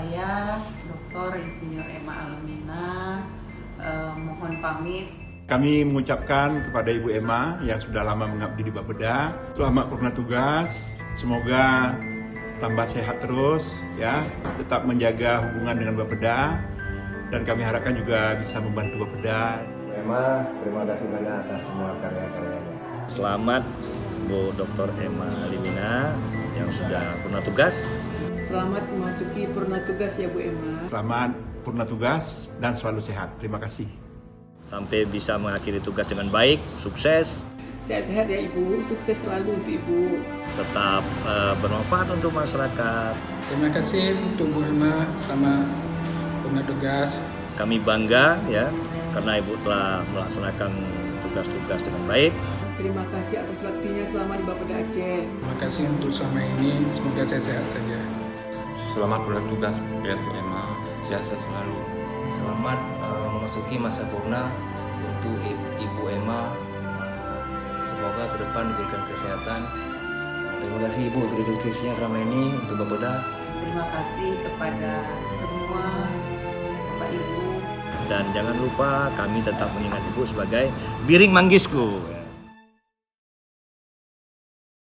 Saya Dr. Insinyur Emma Almina mohon pamit. Kami mengucapkan kepada Ibu Emma yang sudah lama mengabdi di Bapeda, selamat purna tugas. Semoga tambah sehat terus, ya, tetap menjaga hubungan dengan Bapeda, dan kami harapkan juga bisa membantu Bapeda. Bu Emma, terima kasih banyak atas semua karya-karyanya. Selamat Bu Dr. Emma Almina yang sudah purna tugas. Selamat memasuki purna tugas ya Bu Emma. Selamat purna tugas dan selalu sehat. Terima kasih. Sampai bisa mengakhiri tugas dengan baik, sukses. Sehat-sehat ya Ibu, sukses selalu untuk Ibu. Tetap bermanfaat untuk masyarakat. Terima kasih untuk Bu Emma, selamat purna tugas. Kami bangga ya karena Ibu telah melaksanakan tugas-tugas dengan baik. Terima kasih atas baktinya selama di Bapeda Aceh. Terima kasih untuk selama ini, semoga saya sehat saja. Selamat purna tugas ya Bu Emma, sehat selalu. Selamat memasuki masa purna untuk Ibu Emma. Semoga ke depan diberikan kesehatan. Terima kasih Ibu untuk dedikasinya selama ini untuk Bapeda. Terima kasih kepada semua Bapak Ibu. Dan jangan lupa kami tetap mengingat Ibu sebagai Biring Manggisku.